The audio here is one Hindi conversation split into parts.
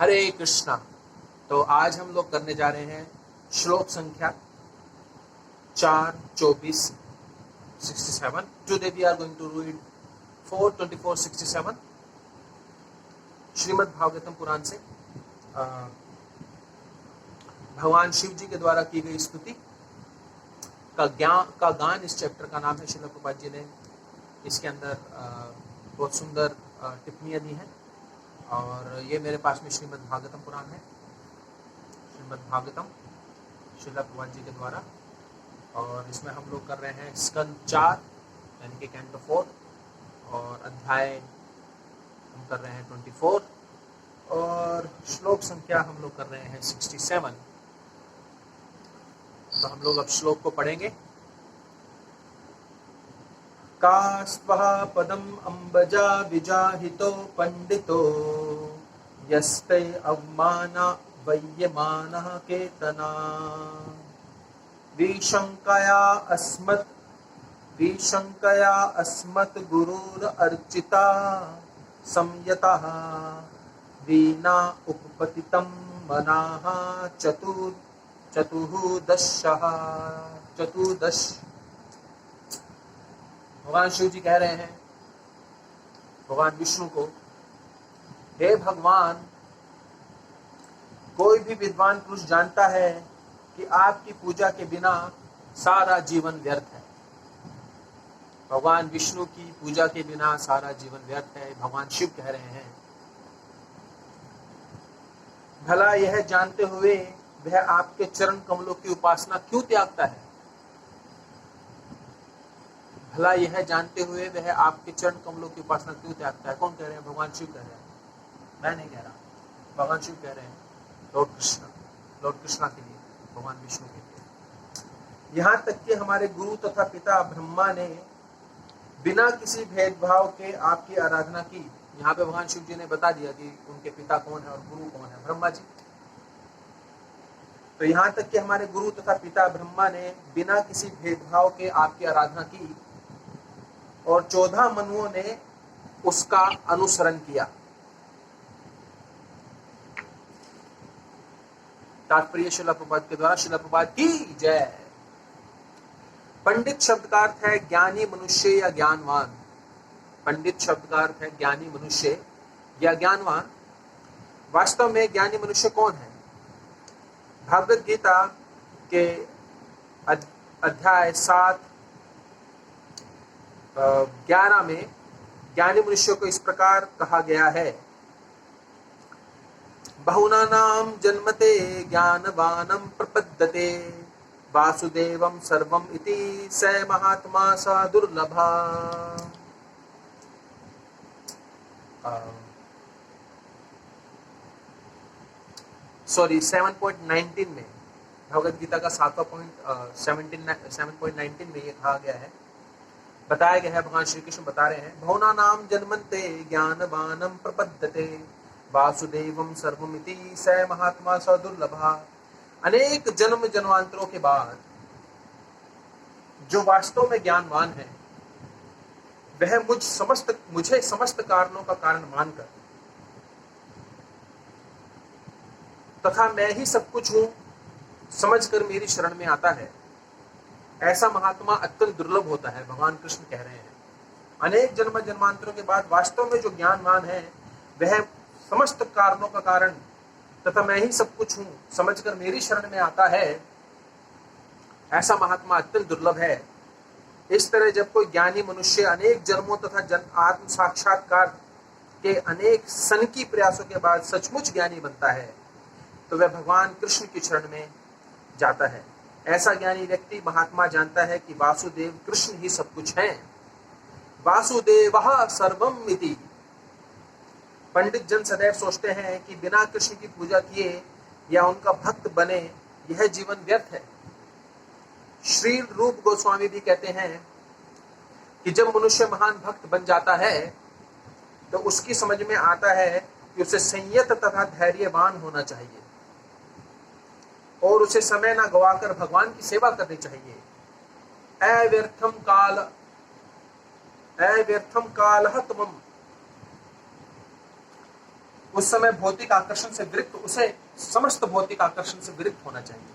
हरे कृष्णा। तो आज हम लोग करने जा रहे हैं श्लोक संख्या 4:24-67। Today we are going to read 4:24-67 Shrimad Bhagavatam Purana से भगवान शिव जी के द्वारा की गई स्तुति का गान। इस चैप्टर का नाम है। श्रील प्रभुपाद जी ने इसके अंदर बहुत सुंदर टिप्पणियां दी हैं और ये मेरे पास में श्रीमद् भागवतम पुराण है। श्रीमद् भागवतम श्रील प्रभुपाद जी के द्वारा, और इसमें हम लोग कर रहे हैं स्कंद 4 यानी कि कैंटो 4, और अध्याय हम कर रहे हैं 24, और श्लोक संख्या हम लोग कर रहे हैं 67। तो हम लोग अब श्लोक को पढ़ेंगे। कास्त्वः पदम अम्बजा विजाहितो पंडितो यस्ते अवमाना वय्यमानः केतना विशंकया अस्मत् गुरुर अर्चिता संयतः वीणा उपपतितं मनाः चतुर्दश। भगवान शिव जी कह रहे हैं भगवान विष्णु को, हे भगवान, कोई भी विद्वान पुरुष जानता है कि आपकी पूजा के बिना सारा जीवन व्यर्थ है। भगवान विष्णु की पूजा के बिना सारा जीवन व्यर्थ है। भगवान शिव कह रहे हैं, भला यह जानते हुए वह आपके चरण कमलों की उपासना क्यों त्यागता है? भला यह जानते हुए वह आपके चरण कमलों की उपासना क्यों त्यागता है? कौन कह रहे हैं? भगवान शिव कह रहे हैं, मैं नहीं कह रहा। भगवान शिव कह रहे हैं लॉर्ड कृष्णा के लिए, भगवान विष्णु के लिए। यहाँ तक कि हमारे गुरु तथा पिता ब्रह्मा ने बिना किसी भेदभाव के आपकी आराधना की। यहाँ पे भगवान शिव जी ने बता दिया कि उनके पिता कौन है और गुरु कौन है, ब्रह्मा जी। तो यहाँ तक कि हमारे गुरु तथा पिता ब्रह्मा ने बिना किसी भेदभाव के आपकी आराधना की और 14 मनुओं ने उसका अनुसरण किया। तात्पर्य श्रील प्रभुपाद के द्वारा। श्रील प्रभुपाद की जय। पंडित शब्द का अर्थ है ज्ञानी मनुष्य या ज्ञानवान। पंडित शब्द का अर्थ है ज्ञानी मनुष्य या ज्ञानवान। वास्तव में ज्ञानी मनुष्य कौन है? भागवत गीता के अध्याय 7:11 में ज्ञानी मनुष्य को इस प्रकार कहा गया है, बहुनानाम जन्मते ज्ञानवानम प्रपद्यते वासुदेवम सर्वम इति स महात्मा स दुर्लभा। सॉरी 7.19 में, भगवद गीता का 7.19 में ये कहा गया है, बताया गया है। भगवान श्री कृष्ण बता रहे हैं, बहुना नाम जन्मन्ते ज्ञानवानम प्रपद्यते वासुदेवम सर्वमिति स महात्मा स दुर्लभा। अनेक जन्म जन्मांतरों के बाद जो वास्तव में ज्ञानवान है वह मुझे समस्त कारणों का कारण मानकर तथा मैं ही सब कुछ हूं समझकर मेरी शरण में आता है, ऐसा महात्मा अत्यंत दुर्लभ होता है। भगवान कृष्ण कह रहे हैं, अनेक जन्म जन्मांतरों के बाद वास्तव में जो ज्ञानवान है वह समस्त कारणों का कारण तथा मैं ही सब कुछ हूं समझकर मेरी शरण में आता है, ऐसा महात्मा अत्यंत दुर्लभ है। इस तरह जब कोई ज्ञानी मनुष्य अनेक जन्मों तथा आत्म साक्षात्कार के अनेक सनकी प्रयासों के बाद सचमुच ज्ञानी बनता है तो वह भगवान कृष्ण की शरण में जाता है। ऐसा ज्ञानी व्यक्ति महात्मा जानता है कि वासुदेव कृष्ण ही सब कुछ हैं। वासुदेवः सर्वम इति। पंडित जन सदैव सोचते हैं कि बिना कृष्ण की पूजा किए या उनका भक्त बने यह जीवन व्यर्थ है। श्री रूप गोस्वामी भी कहते हैं कि जब मनुष्य महान भक्त बन जाता है तो उसकी समझ में आता है कि उसे संयत तथा धैर्यवान होना चाहिए और उसे समय न गवाकर भगवान की सेवा करनी चाहिए। अव्यर्थम कालः त्वम् उस समय भौतिक आकर्षण से विरक्त, उसे समस्त भौतिक आकर्षण से विरक्त होना चाहिए,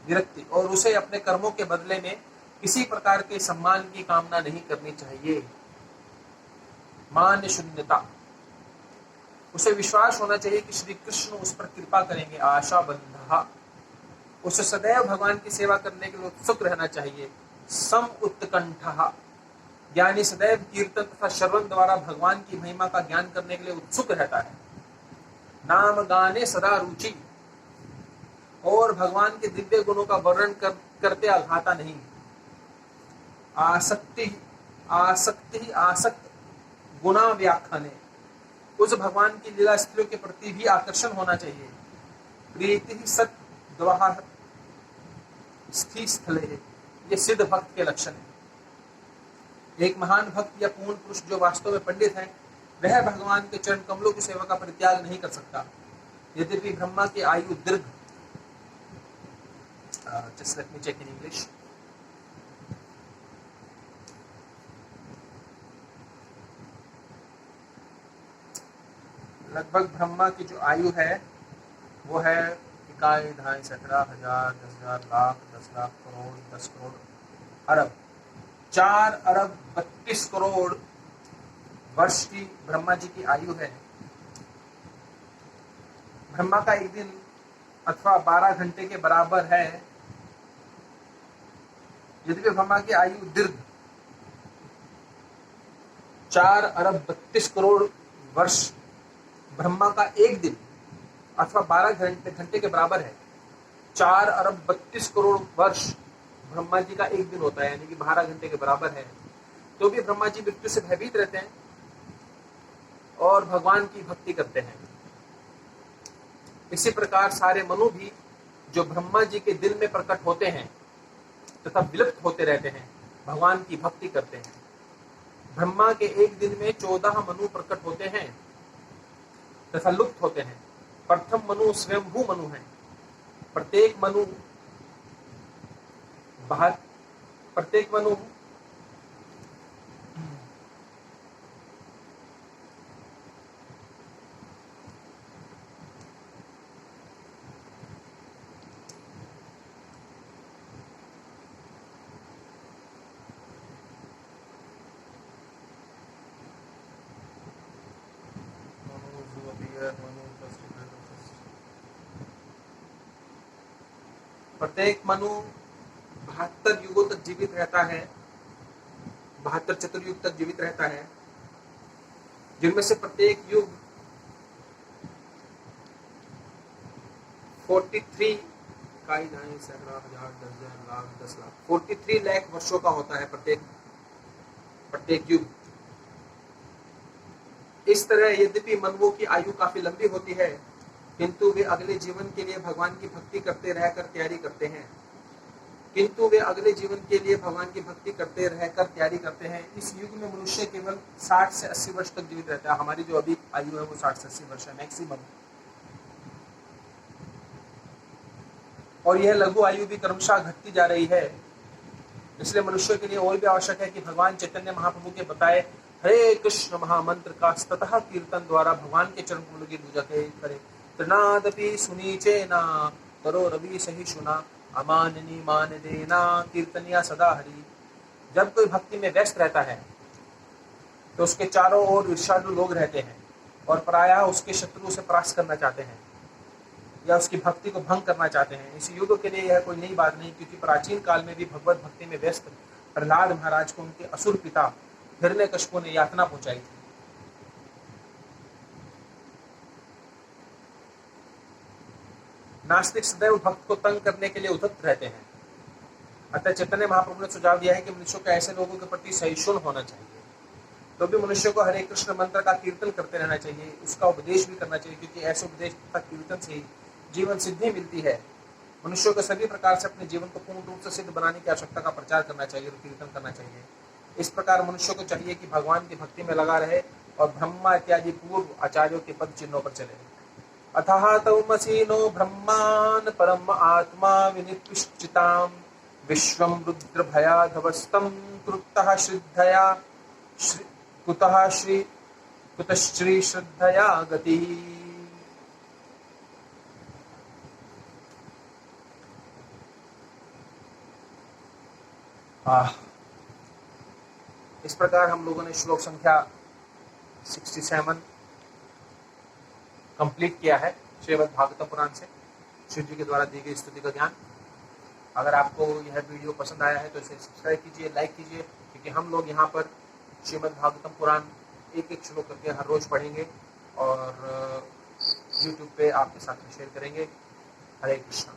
विरक्ति, और उसे अपने कर्मों के बदले में किसी प्रकार के सम्मान की कामना नहीं करनी चाहिए। मान शून्यता, उसे विश्वास होना चाहिए कि श्री कृष्ण उस पर कृपा करेंगे। आशा बंधा, उसे सदैव भगवान की सेवा करने के लिए उत्सुक रहना चाहिए। सम उत्कंठा, ज्ञानी सदैव कीर्तन तथा श्रवण द्वारा भगवान की महिमा का ज्ञान करने के लिए उत्सुक रहता है। नाम गाने सदा रुचि, और भगवान के दिव्य गुणों का वर्णन करते अघाता नहीं। आसक्ति, आसक्त गुणा व्याख्याने, उस भगवान की लीला स्त्रियों के प्रति भी आकर्षण होना चाहिए। प्रीति सत द्वाहा स्थले, ये सिद्ध भक्त के लक्षण है। एक महान भक्त या पूर्ण पुरुष जो वास्तव में पंडित है, वह भगवान के चरण कमलों की सेवा का परित्याग नहीं कर सकता। यद्यपि ब्रह्मा की आयु दीर्घ, just let me check in English. लगभग ब्रह्मा की जो आयु है वो है इकाई, ढाई, सैकड़ा, हजार, 10,000, लाख, 10 लाख, करोड़, 10 करोड़, अरब, 4 अरब 32 करोड़ वर्ष की ब्रह्मा जी की आयु है। ब्रह्मा का एक दिन अथवा 12 घंटे के बराबर है। यद्यपि ब्रह्मा की आयु दीर्घ 4 अरब 32 करोड़ वर्ष, ब्रह्मा का एक दिन अथवा 12 घंटे के बराबर है। 4 अरब 32 करोड़ वर्ष ब्रह्मा जी का एक दिन होता है, यानी कि 12 घंटे के बराबर है। तो भी ब्रह्मा जी मृत्यु से भयभीत रहते हैं और भगवान की भक्ति करते हैं। इसी प्रकार सारे मनु भी जो ब्रह्मा जी के दिल में प्रकट होते हैं तथा विलुप्त होते रहते हैं, भगवान की भक्ति करते हैं। ब्रह्मा के एक दिन में 14 मनु प्रकट होते हैं तथा लुप्त होते हैं। प्रथम मनु स्वयंभू मनु है। प्रत्येक मनु प्रत्येक मनु 72 युगों तक जीवित रहता है, 72 चतुर्युग तक जीवित रहता है, जिनमें से प्रत्येक युग 43 इकाई, ढाई, सैकड़ा, हजार, 10,000, लाख, 10 लाख, 43 लाख वर्षों का होता है प्रत्येक युग। इस तरह यद्यपि मनुओं की आयु काफी लंबी होती है, किंतु वे अगले जीवन के लिए भगवान की भक्ति करते रहकर तैयारी करते हैं। इस युग में मनुष्य केवल 60 से 80 वर्ष तक जीवित रहता है। हमारी जो अभी आयु है वो 60 से 80 वर्ष है मैक्सिमम। और यह लघु आयु भी क्रमशः घटती जा रही है। इसलिए मनुष्य के लिए और भी आवश्यक है कि भगवान चैतन्य महाप्रभु के बताए हरे कृष्ण महामंत्र का सतत कीर्तन द्वारा भगवान के चरण कमलों की पूजा करे। त्रिनादपि सुनीचे ना करो रवि सही सुना, अमाननी मान देना कीर्तनिया सदा हरि। जब कोई भक्ति में व्यस्त रहता है तो उसके चारों ओर ईर्ष्यालु लोग रहते हैं और प्रायः उसके शत्रु उसे परास्त करना चाहते हैं या उसकी भक्ति को भंग करना चाहते हैं। इस युग के लिए यह कोई नई बात नहीं, क्योंकि प्राचीन काल में भी भगवत भक्ति में व्यस्त प्रहलाद महाराज को उनके असुर पिता हिरण्यकशिपु ने यातना पहुंचाई थी। नास्तिक सदैव भक्त को तंग करने के लिए उद्यत रहते हैं। अतः चैतन्य महाप्रभु ने सुझाव दिया है कि मनुष्य को ऐसे लोगों के प्रति सहिष्णु होना चाहिए। तो भी मनुष्य को हरे कृष्ण मंत्र का कीर्तन करते रहना चाहिए, उसका उपदेश भी करना चाहिए, क्योंकि ऐसे उपदेश तथा कीर्तन से जीवन सिद्धि मिलती है। मनुष्यों को सभी प्रकार से अपने जीवन को पूर्ण रूप से सिद्ध बनाने की आवश्यकता का प्रचार करना चाहिए और कीर्तन करना चाहिए। इस प्रकार मनुष्य को चाहिए कि भगवान की भक्ति में लगा रहे और ब्रह्मा इत्यादि पूर्व आचार्यों के पद चिन्हों पर चले। अतः तौमसीनो ब्रह्मान परम आत्मा विनिष्चिताम विश्वम रुद्र भयाधवस्तम कृतः श्रद्धया कुतः श्री कुतश्री श्रद्धया गति। इस प्रकार हम लोगों ने श्लोक संख्या 67 कंप्लीट किया है श्रीमद् भागवतम पुराण से, शिव जी के द्वारा दी गई स्तुति का ज्ञान। अगर आपको यह वीडियो पसंद आया है तो इसे सब्सक्राइब कीजिए, लाइक कीजिए, क्योंकि हम लोग यहाँ पर श्रीमद् भागवतम पुराण एक एक श्लोक करके हर रोज पढ़ेंगे और YouTube पे आपके साथ में शेयर करेंगे। हरे कृष्णा।